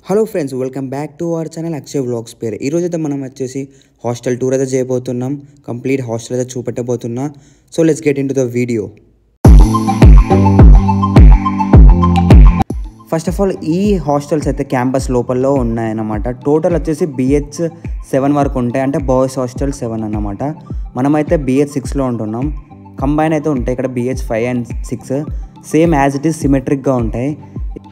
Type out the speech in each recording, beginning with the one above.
Hello friends, welcome back to our channel Akshay vlogs పేరు. ఈరోజు అయితే మనం వచ్చేసి హాస్టల్ టూర్ అయితే చేయబోతున్నాం. కంప్లీట్ హాస్టల్ అయితే చూపెట్టబోతున్నా. So let's get into the video. First of all ఈ హాస్టల్స్ అయితే క్యాంపస్ లోపల్లో ఉన్నాయన్నమాట. టోటల్ వచ్చేసి BH7 వరకు ఉంటాయి, అంటే బాయ్స్ హాస్టల్ 7 అన్నమాట. మనమైతే BH6లో ఉంటున్నాం. కంబైన్ అయితే ఉంటాయి ఇక్కడ BH5 and 6 same as it is సిమెట్రిక్గా ఉంటాయి.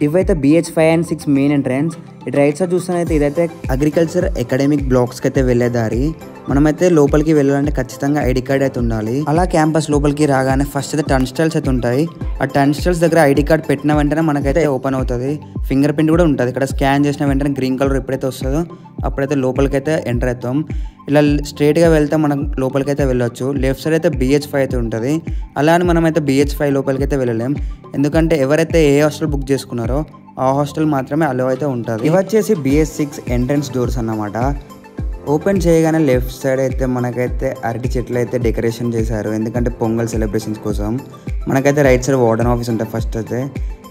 ఇవైతే BH5 and 6 మెయిన్ ఎంట్రన్స్. ఇటు రైట్ సైడ్ చూస్తున్నైతే ఇదైతే అగ్రికల్చర్ అకాడమిక్ బ్లాక్స్కి అయితే వెళ్ళే దారి. మనమైతే లోపలికి వెళ్ళాలంటే ఖచ్చితంగా ఐడి కార్డ్ అయితే ఉండాలి. అలా క్యాంపస్ లోపలికి రాగానే ఫస్ట్ అయితే టర్న్స్టైల్స్ అయితే ఉంటాయి. ఆ టర్న్స్టైల్స్ దగ్గర ఐడి కార్డ్ పెట్టిన వెంటనే మనకైతే ఓపెన్ అవుతుంది. ఫింగర్ ప్రింట్ కూడా ఉంటుంది. ఇక్కడ స్కాన్ చేసిన వెంటనే గ్రీన్ కలర్ ఎప్పుడైతే వస్తుందో అప్పుడైతే లోపలికి అయితే ఎంటర్ అవుతాం. ఇలా స్ట్రైట్గా వెళ్తే మనం లోపలికి అయితే వెళ్ళొచ్చు. లెఫ్ట్ సైడ్ అయితే BH5 అయితే ఉంటుంది. అలా అని మనమైతే BH5 లోపలికి అయితే వెళ్ళలేం, ఎందుకంటే ఎవరైతే ఏ హాస్టల్ బుక్ చేసుకున్నారో ఆ హాస్టల్ మాత్రమే అలో అయితే ఉంటుంది. ఇవి వచ్చేసి BH6 ఎంట్రన్స్ డోర్స్ అన్నమాట. ఓపెన్ చేయగానే లెఫ్ట్ సైడ్ అయితే మనకైతే అరటి చెట్లు అయితే డెకరేషన్ చేశారు, ఎందుకంటే పొంగల్ సెలబ్రేషన్స్ కోసం. మనకైతే రైట్ సైడ్ వార్డెన్ ఆఫీస్ ఉంటుంది. ఫస్ట్ అయితే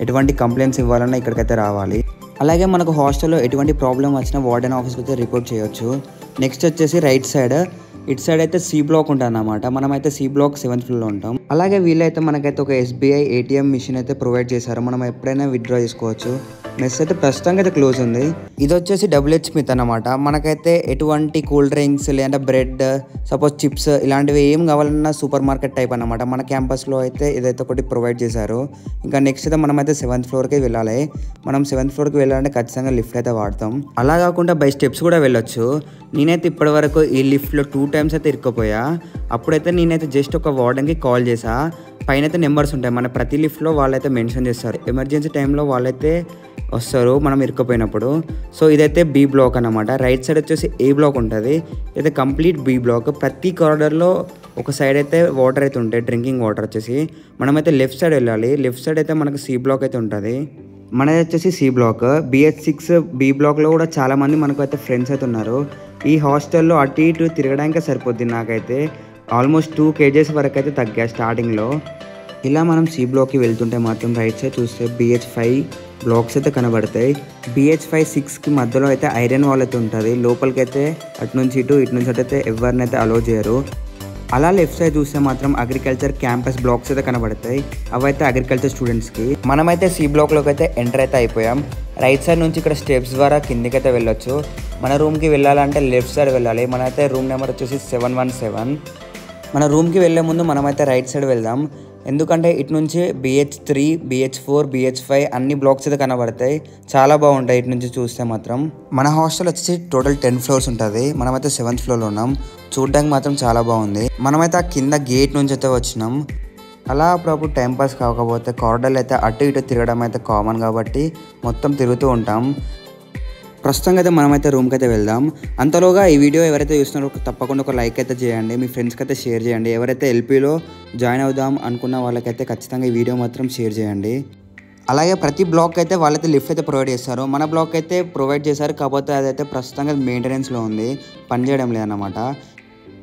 ఎటువంటి కంప్లైంట్స్ ఇవ్వాలన్నా ఇక్కడికైతే రావాలి. అలాగే మనకు హాస్టల్లో ఎటువంటి ప్రాబ్లం వచ్చినా వార్డెన్ ఆఫీస్కి అయితే రిపోర్ట్ చేయొచ్చు. నెక్స్ట్ వచ్చేసి రైట్ సైడ్ ఇటు సైడ్ అయితే C బ్లాక్ ఉంటుంది అన్నమాట. మనమైతే C బ్లాక్ 7th ఫ్లోర్లో ఉంటాం. అలాగే వీళ్ళైతే మనకైతే ఒక SBI ATM మిషన్ అయితే ప్రొవైడ్ చేశారు. మనం ఎప్పుడైనా విత్డ్రా చేసుకోవచ్చు. మెస్ అయితే ప్రస్తుతంగా అయితే క్లోజ్ ఉంది. ఇది వచ్చేసి WH స్మిత్ అన్నమాట. మనకైతే ఎటువంటి కూల్ డ్రింక్స్ లేదంటే బ్రెడ్, సపోజ్ చిప్స్ ఇలాంటివి ఏం కావాలన్నా సూపర్ మార్కెట్ టైప్ అన్నమాట. మన క్యాంపస్లో అయితే ఇదైతే ఒకటి ప్రొవైడ్ చేశారు. ఇంకా నెక్స్ట్ అయితే మనమైతే 7th ఫ్లోర్కి వెళ్ళాలి. మనం 7th ఫ్లోర్కి వెళ్ళాలంటే ఖచ్చితంగా లిఫ్ట్ అయితే వాడతాం. అలా కాకుండా బై స్టెప్స్ కూడా వెళ్ళొచ్చు. నేనైతే ఇప్పటి వరకు ఈ లిఫ్ట్లో 2 times అయితే ఇరుక్కుపోయా. అప్పుడైతే నేనైతే జస్ట్ ఒక వార్డెన్కి కాల్ చేసా. పైన అయితే నెంబర్స్ ఉంటాయి, మన ప్రతి లిఫ్ట్లో వాళ్ళైతే మెన్షన్ చేస్తారు. ఎమర్జెన్సీ టైంలో వాళ్ళైతే వస్తారు మనం ఇరుక్కుపోయినప్పుడు. సో ఇదైతే B బ్లాక్ అన్నమాట. రైట్ సైడ్ వచ్చేసి A బ్లాక్ ఉంటుంది. ఇదైతే కంప్లీట్ B బ్లాక్. ప్రతి కారిడార్లో ఒక సైడ్ అయితే వాటర్ అయితే ఉంటాయి, డ్రింకింగ్ వాటర్ వచ్చేసి. మనమైతే లెఫ్ట్ సైడ్ వెళ్ళాలి. లెఫ్ట్ సైడ్ అయితే మనకు C బ్లాక్ అయితే ఉంటుంది. మనది వచ్చేసి C బ్లాక్. BH6 B బ్లాక్లో కూడా చాలామంది మనకు అయితే ఫ్రెండ్స్ అయితే ఉన్నారు. ఈ హాస్టల్లో అటు ఇటు తిరగడానికే సరిపోద్ది. నాకైతే ఆల్మోస్ట్ 2 kgs వరకు అయితే తగ్గా స్టార్టింగ్లో. ఇలా మనం C బ్లాక్కి వెళ్తుంటే మాత్రం రైట్ సైడ్ చూస్తే BH5 బ్లాక్స్ అయితే కనబడతాయి. BH5 6కి మధ్యలో అయితే ఐరన్ వాల్ అయితే ఉంటుంది. లోపలికి అయితే అటు నుంచి ఇటు నుంచి అటు అయితే ఎవరినైతే అలో చేయరు. అలా లెఫ్ట్ సైడ్ చూస్తే మాత్రం అగ్రికల్చర్ క్యాంపస్ బ్లాక్స్ అయితే కనబడతాయి. అవైతే అగ్రికల్చర్ స్టూడెంట్స్కి. మనమైతే C బ్లాక్లోకి అయితే ఎంటర్ అయితే అయిపోయాం. రైట్ సైడ్ నుంచి ఇక్కడ స్టెప్స్ ద్వారా కిందికి అయితే వెళ్ళొచ్చు. మన రూమ్కి వెళ్ళాలంటే లెఫ్ట్ సైడ్ వెళ్ళాలి. మనైతే రూమ్ నెంబర్ వచ్చేసి 717. మన రూమ్కి వెళ్ళే ముందు మనమైతే రైట్ సైడ్ వెళ్దాం, ఎందుకంటే ఇటు నుంచి BH3, BH4, BH5 అన్ని బ్లాక్స్ అయితే కనబడతాయి. చాలా బాగుంటాయి ఇటు నుంచి చూస్తే మాత్రం. మన హాస్టల్ వచ్చేసి టోటల్ 10 floors ఉంటుంది. మనమైతే 7th ఫ్లోర్లో ఉన్నాం. చూడడానికి మాత్రం చాలా బాగుంది. మనమైతే ఆ కింద గేట్ నుంచి అయితే వచ్చినాం. అలా అప్పుడప్పుడు టైంపాస్ కాకపోతే కారిడార్లు అయితే అటు ఇటు తిరగడం అయితే కామన్ కాబట్టి మొత్తం తిరుగుతూ ఉంటాం. ప్రస్తుతంగా అయితే మనమైతే రూమ్కి అయితే వెళ్దాం. అంతలోగా ఈ వీడియో ఎవరైతే చూస్తున్నారో తప్పకుండా ఒక లైక్ అయితే చేయండి, మీ ఫ్రెండ్స్కి అయితే షేర్ చేయండి. ఎవరైతే LPలో జాయిన్ అవుదాం అనుకున్న వాళ్ళకైతే ఖచ్చితంగా ఈ వీడియో మాత్రం షేర్ చేయండి. అలాగే ప్రతి బ్లాక్ అయితే వాళ్ళైతే లిఫ్ట్ అయితే ప్రొవైడ్ చేస్తారు. మన బ్లాక్ అయితే ప్రొవైడ్ చేశారు, కాకపోతే అదైతే ప్రస్తుతంగా మెయింటెనెన్స్లో ఉంది, పనిచేయడం లేదన్నమాట.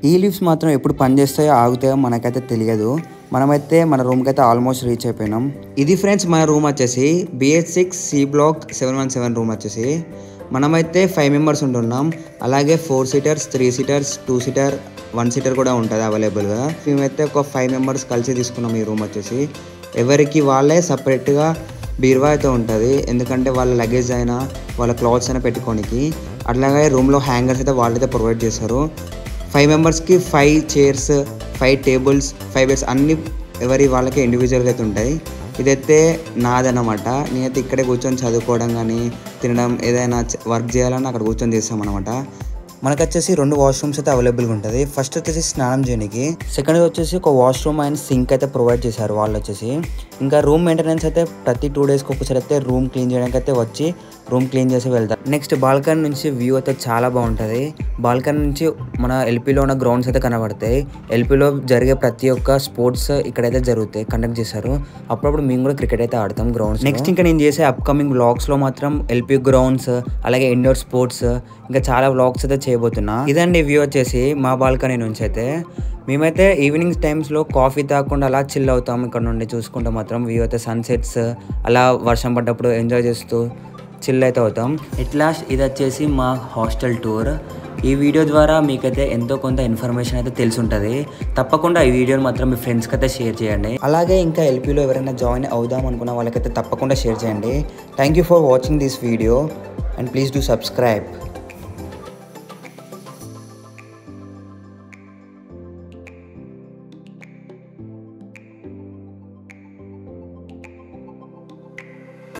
ఈ లిఫ్ట్స్ మాత్రం ఎప్పుడు పనిచేస్తాయో ఆగుతాయో మనకైతే తెలియదు. మనమైతే మన రూమ్కి అయితే ఆల్మోస్ట్ రీచ్ అయిపోయినాం. ఇది ఫ్రెండ్స్ మన రూమ్ వచ్చేసి BH6 C బ్లాక్ 717 రూమ్ వచ్చేసి. మనమైతే 5 members ఉంటున్నాం. అలాగే 4 seaters, 3 seaters, 2 seater, 1 seater కూడా ఉంటుంది అవైలబుల్గా. మేమైతే ఒక 5 members కలిసి తీసుకున్నాం ఈ రూమ్ వచ్చేసి. ఎవరికి వాళ్ళే సపరేట్గా బీరువా అయితే ఉంటుంది, ఎందుకంటే వాళ్ళ లగేజ్ అయినా వాళ్ళ క్లాత్స్ అయినా పెట్టుకోనికి. అట్లాగే రూమ్లో హ్యాంగర్స్ అయితే వాళ్ళైతే ప్రొవైడ్ చేస్తారు. 5 membersకి 5 chairs, 5 tables, 5 beds అన్నీ ఎవరి వాళ్ళకి ఇండివిజువల్గా అయితే ఉంటాయి. ఇదైతే నాదన్నమాట. నేనైతే ఇక్కడే కూర్చొని చదువుకోవడం కానీ తినడం ఏదైనా వర్క్ చేయాలని అక్కడ కూర్చొని చేస్తాం అనమాట. మనకు వచ్చేసి 2 washrooms అయితే అవైలబుల్గా ఉంటుంది. ఫస్ట్ వచ్చేసి స్నానం చేయడానికి, సెకండ్ వచ్చేసి ఒక వాష్రూమ్ అండ్ సింక్ అయితే ప్రొవైడ్ చేశారు వాళ్ళు వచ్చేసి. ఇంకా రూమ్ మెయింటెనెన్స్ అయితే ప్రతి 2 daysకి ఒకసారి అయితే రూమ్ క్లీన్ చేయడానికి అయితే వచ్చి రూమ్ క్లీన్ చేసి వెళ్తారు. నెక్స్ట్ బాల్కనీ నుంచి వ్యూ అయితే చాలా బాగుంటుంది. బాల్కనీ నుంచి మన LPలో ఉన్న గ్రౌండ్స్ అయితే కనబడతాయి. LPలో జరిగే ప్రతి ఒక్క స్పోర్ట్స్ ఇక్కడైతే జరుగుతాయి, కండక్ట్ చేశారు. అప్పుడప్పుడు మేము కూడా క్రికెట్ అయితే ఆడతాం గ్రౌండ్స్. నెక్స్ట్ ఇంకా నేను చేసే అప్కమింగ్ వ్లాగ్స్లో మాత్రం LP గ్రౌండ్స్ అలాగే ఇండోర్ స్పోర్ట్స్ ఇంకా చాలా వ్లాగ్స్ అయితే చేయబోతున్నా. ఇదండి వ్యూ వచ్చేసి మా బాల్కనీ నుంచి అయితే. మేమైతే ఈవినింగ్ టైమ్స్లో కాఫీ తాగకుండా అలా చిల్ అవుతాం. ఇక్కడ నుండి చూసుకుంటే మాత్రం వ్యూ అయితే సన్సెట్స్ అలా వర్షం పడ్డప్పుడు ఎంజాయ్ చేస్తూ చిల్ అయితే అవుతాం. ఎట్ లాస్ట్ ఇది వచ్చేసి మా హాస్టల్ టూర్. ఈ వీడియో ద్వారా మీకైతే ఎంతో కొంత ఇన్ఫర్మేషన్ అయితే తెలిసి ఉంటుంది. తప్పకుండా ఈ వీడియోని మాత్రం మీ ఫ్రెండ్స్కి అయితే షేర్ చేయండి. అలాగే ఇంకా ఎల్పీలో ఎవరైనా జాయిన్ అవుదాం అనుకున్న వాళ్ళకైతే తప్పకుండా షేర్ చేయండి. Thank you for watching this video and please do subscribe.